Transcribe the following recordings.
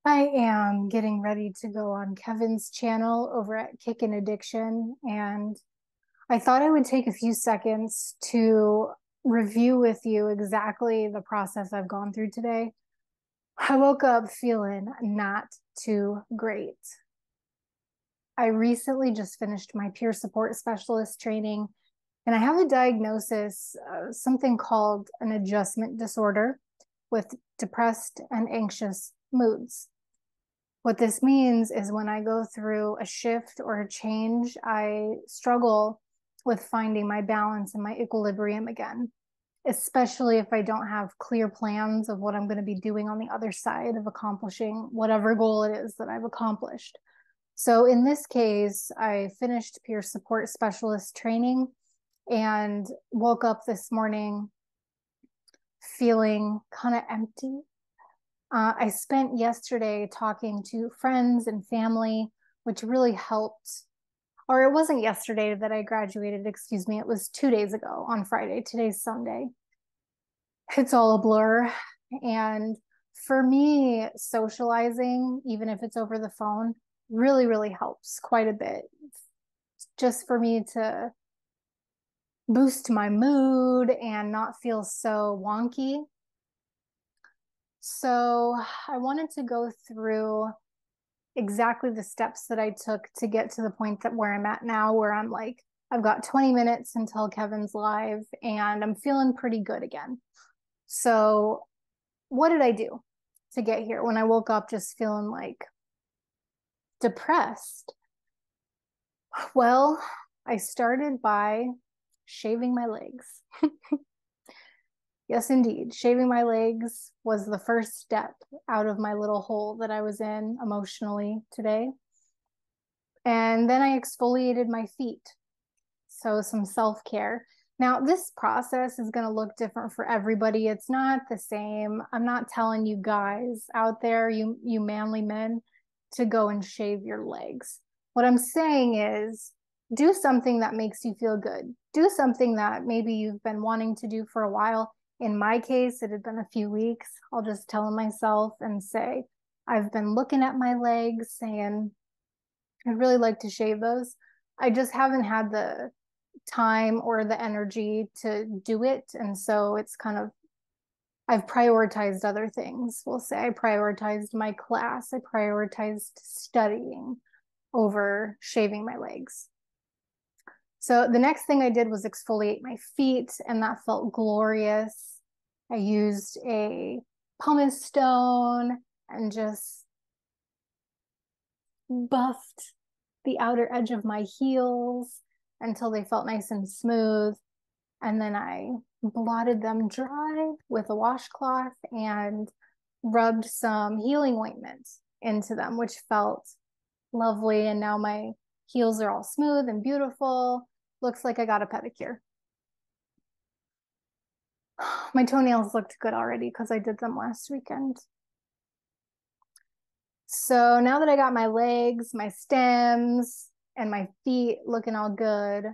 I am getting ready to go on Kevin's channel over at Kickin' Addiction, and I thought I would take a few seconds to review with you exactly the process I've gone through today. I woke up feeling not too great. I recently just finished my peer support specialist training, and I have a diagnosis, something called an adjustment disorder with depressed and anxious moods. What this means is when I go through a shift or a change, I struggle with finding my balance and my equilibrium again, especially if I don't have clear plans of what I'm going to be doing on the other side of accomplishing whatever goal it is that I've accomplished. So in this case, I finished peer support specialist training and woke up this morning feeling kind of empty. I spent yesterday talking to friends and family, which really helped. Or it wasn't yesterday that I graduated, excuse me. It was 2 days ago on Friday. Today's Sunday. It's all a blur. And for me, socializing, even if it's over the phone, really, really helps quite a bit. Just for me to boost my mood and not feel so wonky. So I wanted to go through exactly the steps that I took to get to the point that where I'm at now, where I'm like, I've got 20 minutes until Kevin's live and I'm feeling pretty good again. So, what did I do to get here when I woke up just feeling like depressed? Well, I started by shaving my legs. Yes, indeed. Shaving my legs was the first step out of my little hole that I was in emotionally today. And then I exfoliated my feet. So, some self care. Now, this process is going to look different for everybody. It's not the same. I'm not telling you guys out there, you manly men, to go and shave your legs. What I'm saying is do something that makes you feel good. Do something that maybe you've been wanting to do for a while. In my case, it had been a few weeks. I'll just tell myself and say, I've been looking at my legs saying, I'd really like to shave those. I just haven't had the time or the energy to do it. And so it's kind of, I've prioritized other things. We'll say I prioritized my class, I prioritized studying over shaving my legs. So the next thing I did was exfoliate my feet, and that felt glorious. I used a pumice stone and just buffed the outer edge of my heels until they felt nice and smooth. And then I blotted them dry with a washcloth and rubbed some healing ointment into them, which felt lovely. And now my heels are all smooth and beautiful. Looks like I got a pedicure. My toenails looked good already because I did them last weekend. So now that I got my legs, my stems, and my feet looking all good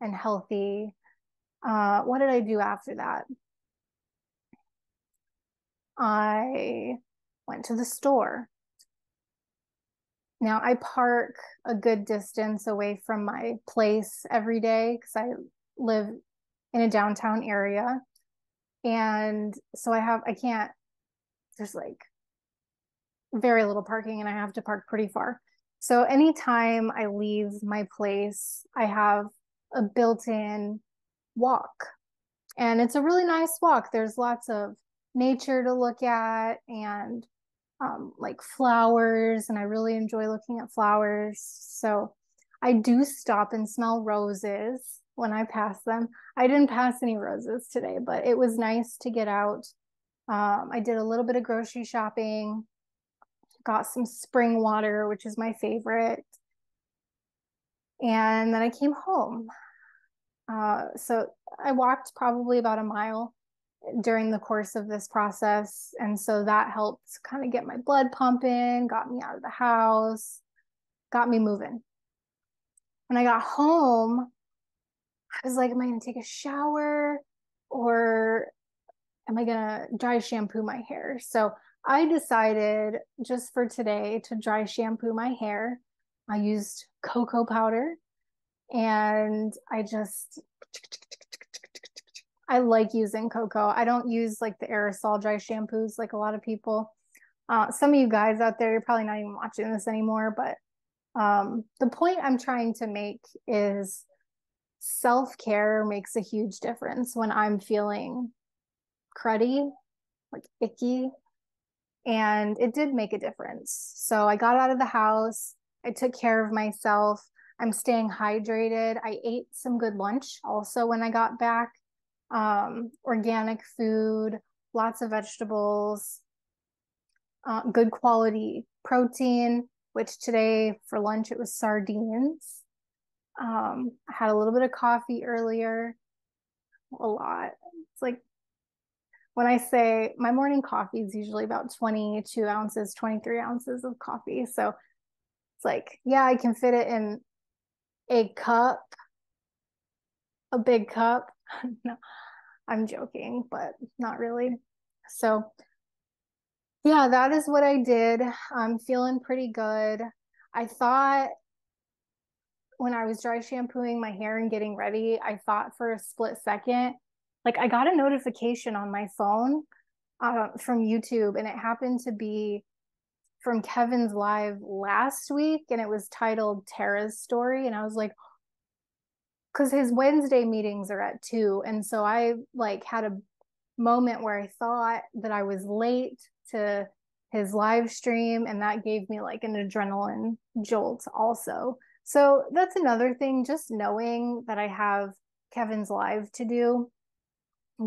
and healthy, what did I do after that? I went to the store. Now I park a good distance away from my place every day because I live in a downtown area. And so I can't, there's like very little parking and I have to park pretty far. So anytime I leave my place, I have a built-in walk. And it's a really nice walk. There's lots of nature to look at and like flowers, and I really enjoy looking at flowers. So I do stop and smell roses when I pass them. I didn't pass any roses today, but it was nice to get out. I did a little bit of grocery shopping, got some spring water, which is my favorite. And then I came home. So I walked probably about a mile during the course of this process. And so that helped kind of get my blood pumping, got me out of the house, got me moving. When I got home, I was like, am I going to take a shower or am I going to dry shampoo my hair? So I decided just for today to dry shampoo my hair. I used cocoa powder and I like using cocoa. I don't use like the aerosol dry shampoos like a lot of people. Some of you guys out there, you're probably not even watching this anymore, but the point I'm trying to make is self-care makes a huge difference when I'm feeling cruddy, like icky, and it did make a difference. So I got out of the house, I took care of myself. I'm staying hydrated. I ate some good lunch also when I got back. Organic food, lots of vegetables, good quality protein, which today for lunch it was sardines. I had a little bit of coffee earlier, a lot. It's like when I say my morning coffee is usually about 22 ounces, 23 ounces of coffee. So it's like, yeah, I can fit it in a cup, a big cup. No, I'm joking, but not really. So, yeah, that is what I did. I'm feeling pretty good. I thought when I was dry shampooing my hair and getting ready, I thought for a split second, like I got a notification on my phone from YouTube, and it happened to be from Kevin's live last week, and it was titled Tara's Story. And I was like, because his Wednesday meetings are at 2. And so I like had a moment where I thought that I was late to his live stream, and that gave me like an adrenaline jolt also. So that's another thing, just knowing that I have Kevin's live to do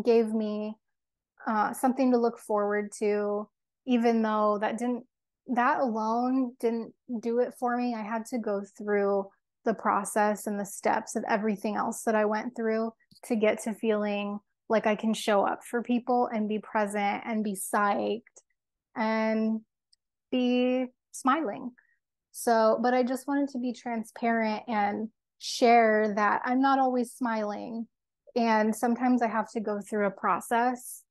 gave me something to look forward to, even though that alone didn't do it for me. I had to go through the process and the steps of everything else that I went through to get to feeling like I can show up for people and be present and be psyched and be smiling. So, but I just wanted to be transparent and share that I'm not always smiling. And sometimes I have to go through a process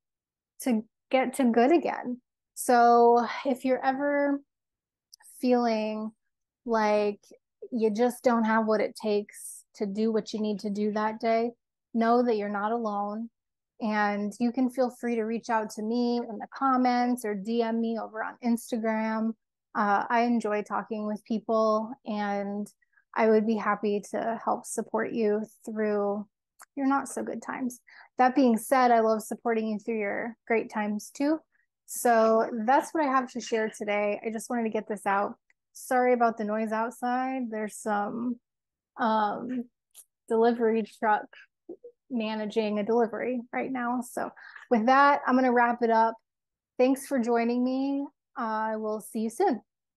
to get to good again. So if you're ever feeling like you just don't have what it takes to do what you need to do that day, know that you're not alone. And you can feel free to reach out to me in the comments or DM me over on Instagram. I enjoy talking with people, and I would be happy to help support you through your not so good times. That being said, I love supporting you through your great times too. So that's what I have to share today. I just wanted to get this out. Sorry about the noise outside. There's some um, delivery truck managing a delivery right now. So with that, I'm going to wrap it up. Thanks for joining me. I will see you soon.